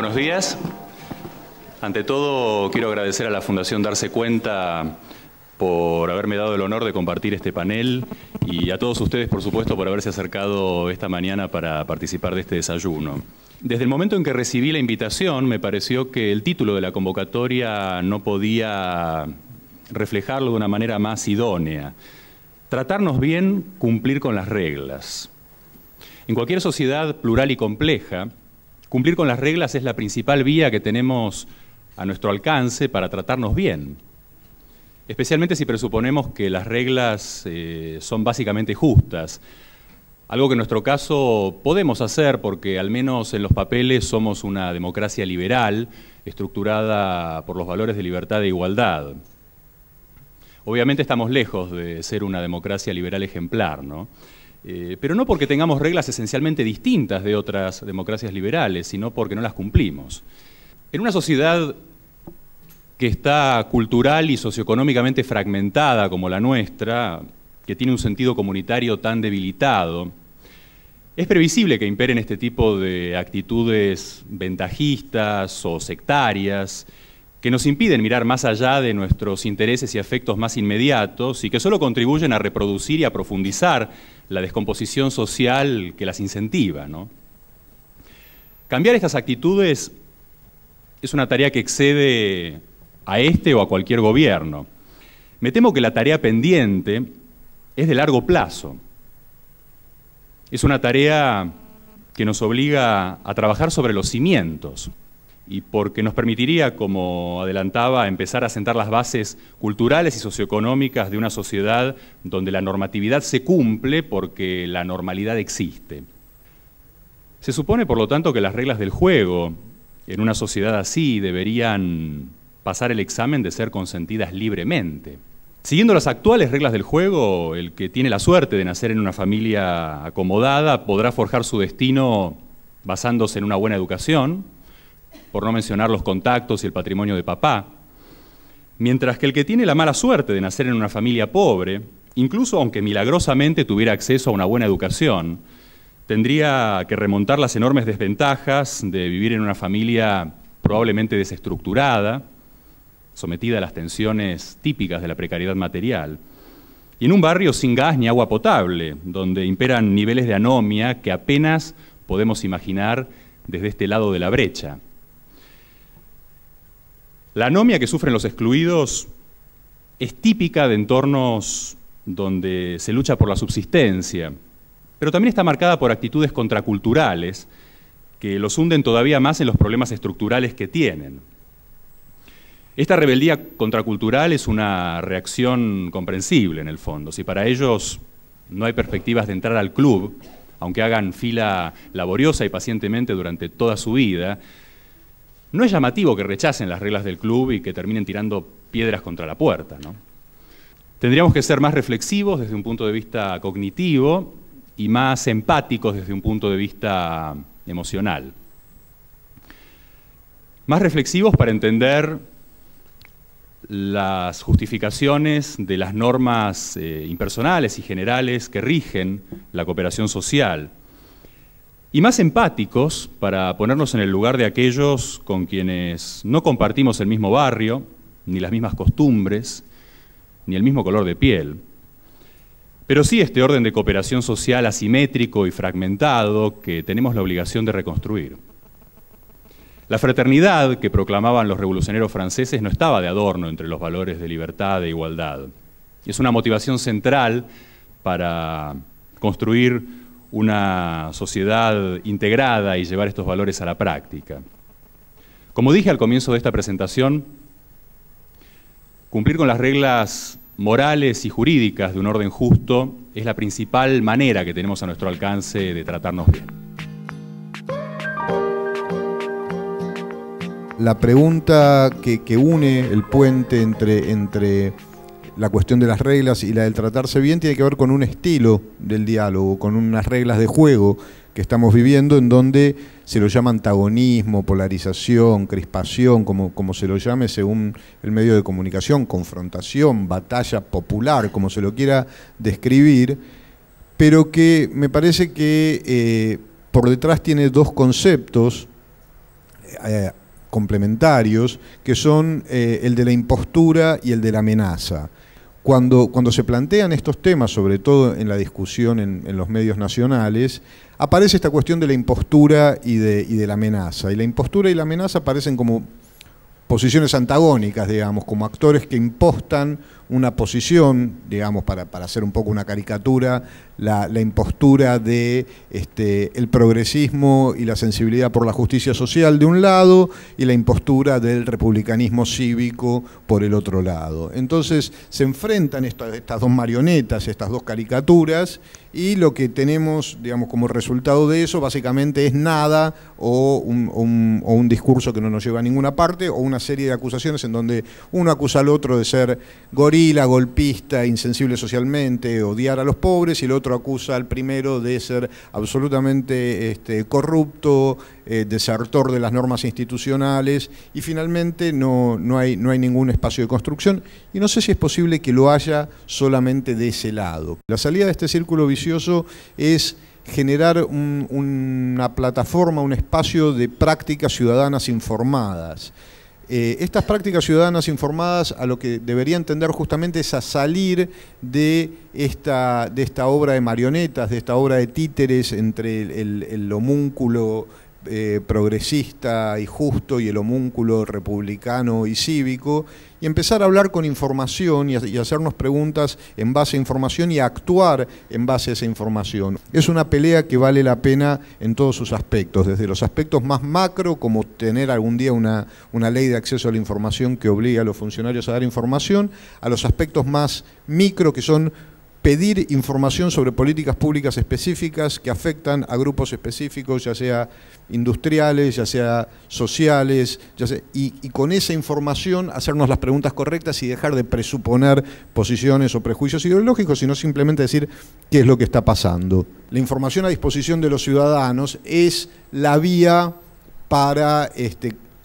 Buenos días. Ante todo, quiero agradecer a la Fundación Darse Cuenta por haberme dado el honor de compartir este panel y a todos ustedes, por supuesto, por haberse acercado esta mañana para participar de este desayuno. Desde el momento en que recibí la invitación, me pareció que el título de la convocatoria no podía reflejarlo de una manera más idónea. Tratarnos bien, cumplir con las reglas. En cualquier sociedad plural y compleja, cumplir con las reglas es la principal vía que tenemos a nuestro alcance para tratarnos bien. Especialmente si presuponemos que las reglas son básicamente justas. Algo que en nuestro caso podemos hacer porque al menos en los papeles somos una democracia liberal, estructurada por los valores de libertad e igualdad. Obviamente estamos lejos de ser una democracia liberal ejemplar, ¿no? Pero no porque tengamos reglas esencialmente distintas de otras democracias liberales, sino porque no las cumplimos. En una sociedad que está cultural y socioeconómicamente fragmentada como la nuestra, que tiene un sentido comunitario tan debilitado, es previsible que imperen este tipo de actitudes ventajistas o sectarias que nos impiden mirar más allá de nuestros intereses y afectos más inmediatos y que solo contribuyen a reproducir y a profundizar la descomposición social que las incentiva, ¿no? Cambiar estas actitudes es una tarea que excede a este o a cualquier gobierno. Me temo que la tarea pendiente es de largo plazo. Es una tarea que nos obliga a trabajar sobre los cimientos y porque nos permitiría, como adelantaba, empezar a sentar las bases culturales y socioeconómicas de una sociedad donde la normatividad se cumple porque la normalidad existe. Se supone, por lo tanto, que las reglas del juego en una sociedad así deberían pasar el examen de ser consentidas libremente. Siguiendo las actuales reglas del juego, el que tiene la suerte de nacer en una familia acomodada podrá forjar su destino basándose en una buena educación, por no mencionar los contactos y el patrimonio de papá, mientras que el que tiene la mala suerte de nacer en una familia pobre, incluso aunque milagrosamente tuviera acceso a una buena educación, tendría que remontar las enormes desventajas de vivir en una familia probablemente desestructurada, sometida a las tensiones típicas de la precariedad material, y en un barrio sin gas ni agua potable, donde imperan niveles de anomia que apenas podemos imaginar desde este lado de la brecha. La anomia que sufren los excluidos es típica de entornos donde se lucha por la subsistencia, pero también está marcada por actitudes contraculturales que los hunden todavía más en los problemas estructurales que tienen. Esta rebeldía contracultural es una reacción comprensible en el fondo. Si para ellos no hay perspectivas de entrar al club, aunque hagan fila laboriosa y pacientemente durante toda su vida, no es llamativo que rechacen las reglas del club y que terminen tirando piedras contra la puerta, ¿no? Tendríamos que ser más reflexivos desde un punto de vista cognitivo y más empáticos desde un punto de vista emocional. Más reflexivos para entender las justificaciones de las normas impersonales y generales que rigen la cooperación social. Y más empáticos para ponernos en el lugar de aquellos con quienes no compartimos el mismo barrio, ni las mismas costumbres, ni el mismo color de piel. Pero sí este orden de cooperación social asimétrico y fragmentado que tenemos la obligación de reconstruir. La fraternidad que proclamaban los revolucionarios franceses no estaba de adorno entre los valores de libertad e igualdad. Es una motivación central para construir una sociedad integrada y llevar estos valores a la práctica. Como dije al comienzo de esta presentación, cumplir con las reglas morales y jurídicas de un orden justo es la principal manera que tenemos a nuestro alcance de tratarnos bien. La pregunta que une el puente entre la cuestión de las reglas y la del tratarse bien tiene que ver con un estilo del diálogo, con unas reglas de juego que estamos viviendo en donde se lo llama antagonismo, polarización, crispación, como se lo llame según el medio de comunicación, confrontación, batalla popular, como se lo quiera describir, pero que me parece que por detrás tiene dos conceptos complementarios, que son el de la impostura y el de la amenaza. Cuando se plantean estos temas, sobre todo en la discusión en los medios nacionales, aparece esta cuestión de la impostura y de la amenaza. Y la impostura y la amenaza aparecen como posiciones antagónicas, digamos, como actores que impostan una posición, digamos, para hacer un poco una caricatura, la impostura de el progresismo y la sensibilidad por la justicia social de un lado y la impostura del republicanismo cívico por el otro lado. Entonces se enfrentan estas dos marionetas, estas dos caricaturas, y lo que tenemos, digamos, como resultado de eso básicamente es nada o un discurso que no nos lleva a ninguna parte, o una serie de acusaciones en donde uno acusa al otro de ser gorila, golpista, insensible socialmente, odiar a los pobres, y el otro acusa al primero de ser absolutamente corrupto, desertor de las normas institucionales, y finalmente no hay ningún espacio de construcción, y no sé si es posible que lo haya solamente de ese lado. La salida de este círculo vicioso es generar una plataforma, un espacio de prácticas ciudadanas informadas. Estas prácticas ciudadanas informadas a lo que debería entender justamente es a salir de esta obra de marionetas, de esta obra de títeres entre el homúnculo progresista y justo y el homúnculo republicano y cívico, y empezar a hablar con información y hacernos preguntas en base a información y a actuar en base a esa información. Es una pelea que vale la pena en todos sus aspectos, desde los aspectos más macro, como tener algún día una ley de acceso a la información que obligue a los funcionarios a dar información, a los aspectos más micro, que son pedir información sobre políticas públicas específicas que afectan a grupos específicos, ya sea industriales, ya sea sociales, y con esa información hacernos las preguntas correctas y dejar de presuponer posiciones o prejuicios ideológicos, sino simplemente decir qué es lo que está pasando. La información a disposición de los ciudadanos es la vía para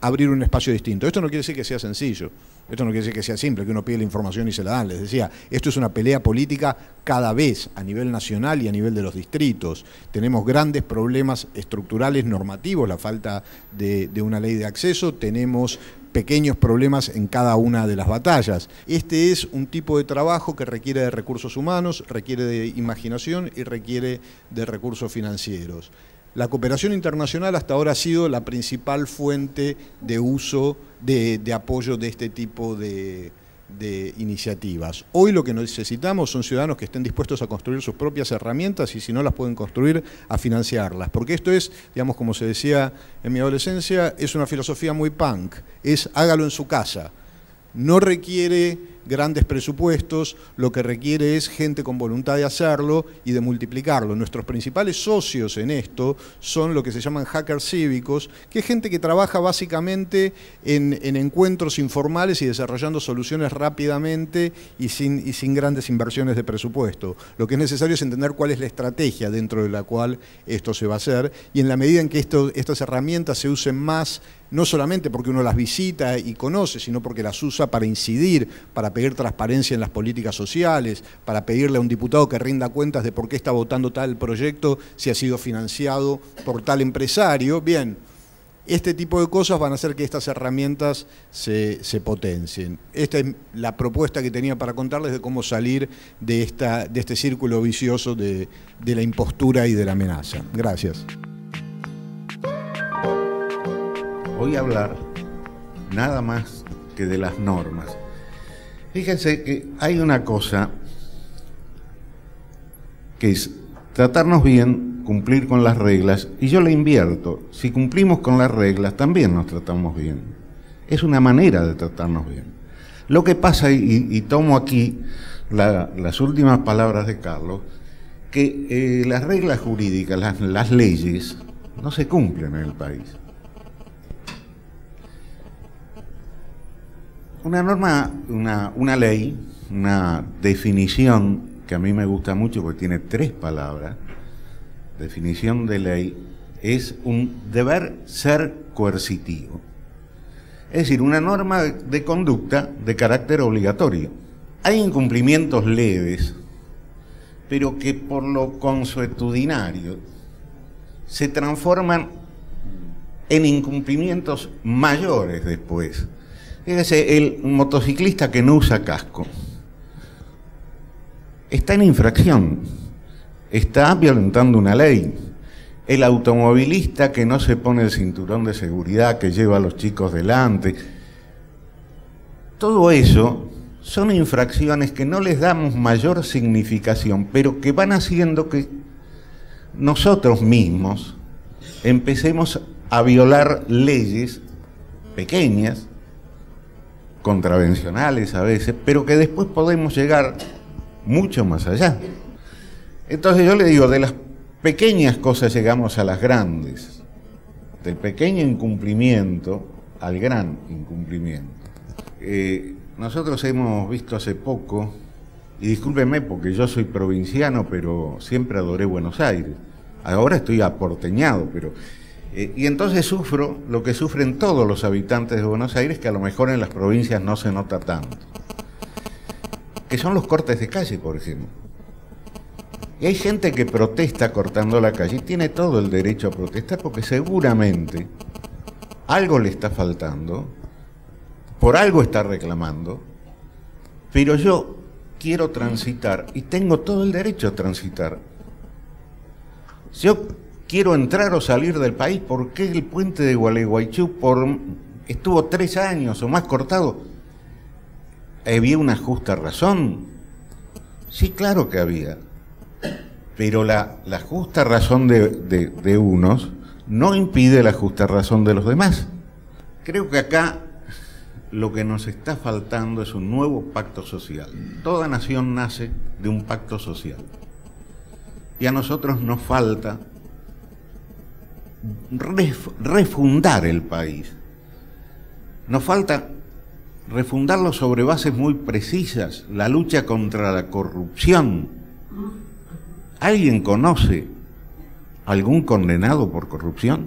abrir un espacio distinto. Esto no quiere decir que sea sencillo. Esto no quiere decir que sea simple, que uno pide la información y se la dan. Les decía, esto es una pelea política cada vez a nivel nacional y a nivel de los distritos. Tenemos grandes problemas estructurales normativos, la falta de una ley de acceso, tenemos pequeños problemas en cada una de las batallas. Este es un tipo de trabajo que requiere de recursos humanos, requiere de imaginación y requiere de recursos financieros. La cooperación internacional hasta ahora ha sido la principal fuente de uso, de apoyo de este tipo de iniciativas. Hoy lo que necesitamos son ciudadanos que estén dispuestos a construir sus propias herramientas, y si no las pueden construir, a financiarlas. Porque esto es, digamos, como se decía en mi adolescencia, es una filosofía muy punk, es hágalo en su casa. No requiere grandes presupuestos, lo que requiere es gente con voluntad de hacerlo y de multiplicarlo. Nuestros principales socios en esto son lo que se llaman hackers cívicos, que es gente que trabaja básicamente en encuentros informales y desarrollando soluciones rápidamente y sin grandes inversiones de presupuesto. Lo que es necesario es entender cuál es la estrategia dentro de la cual esto se va a hacer, y en la medida en que estas herramientas se usen más, no solamente porque uno las visita y conoce, sino porque las usa para incidir, para pedir transparencia en las políticas sociales, para pedirle a un diputado que rinda cuentas de por qué está votando tal proyecto, si ha sido financiado por tal empresario. Bien, este tipo de cosas van a hacer que estas herramientas se potencien. Esta es la propuesta que tenía para contarles de cómo salir de este círculo vicioso de la impostura y de la amenaza. Gracias. Voy a hablar nada más que de las normas. Fíjense que hay una cosa que es tratarnos bien, cumplir con las reglas, y yo le invierto. Si cumplimos con las reglas, también nos tratamos bien. Es una manera de tratarnos bien. Lo que pasa, y tomo aquí las últimas palabras de Carlos, que las reglas jurídicas, las leyes, no se cumplen en el país. Una norma, una ley, una definición que a mí me gusta mucho porque tiene 3 palabras, definición de ley, es un deber ser coercitivo. Es decir, una norma de conducta de carácter obligatorio. Hay incumplimientos leves, pero que por lo consuetudinario se transforman en incumplimientos mayores después. Fíjese, el motociclista que no usa casco está en infracción, está violentando una ley. El automovilista que no se pone el cinturón de seguridad, que lleva a los chicos delante, todo eso son infracciones que no les damos mayor significación, pero que van haciendo que nosotros mismos empecemos a violar leyes pequeñas, contravencionales a veces, pero que después podemos llegar mucho más allá. Entonces yo le digo, de las pequeñas cosas llegamos a las grandes, del pequeño incumplimiento al gran incumplimiento. Nosotros hemos visto hace poco, y discúlpenme porque yo soy provinciano, pero siempre adoré Buenos Aires. Ahora estoy aporteñado, pero... y entonces sufro lo que sufren todos los habitantes de Buenos Aires, que a lo mejor en las provincias no se nota tanto. Que son los cortes de calle, por ejemplo. Y hay gente que protesta cortando la calle y tiene todo el derecho a protestar porque seguramente algo le está faltando, por algo está reclamando, pero yo quiero transitar y tengo todo el derecho a transitar. Yo quiero entrar o salir del país. ¿Por qué el puente de Gualeguaychú estuvo 3 años o más cortado? ¿Había una justa razón? Sí, claro que había. Pero la justa razón de unos no impide la justa razón de los demás. Creo que acá lo que nos está faltando es un nuevo pacto social. Toda nación nace de un pacto social. Y a nosotros nos falta refundar el país. Nos falta refundarlo sobre bases muy precisas. La lucha contra la corrupción. ¿Alguien conoce algún condenado por corrupción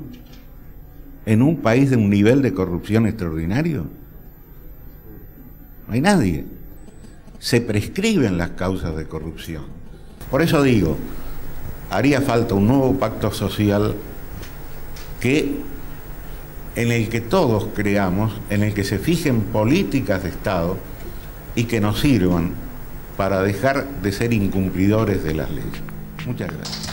en un país de un nivel de corrupción extraordinario? No hay nadie. Se prescriben las causas de corrupción. Por eso digo, haría falta un nuevo pacto social en el que todos creamos, en el que se fijen políticas de Estado y que nos sirvan para dejar de ser incumplidores de las leyes. Muchas gracias.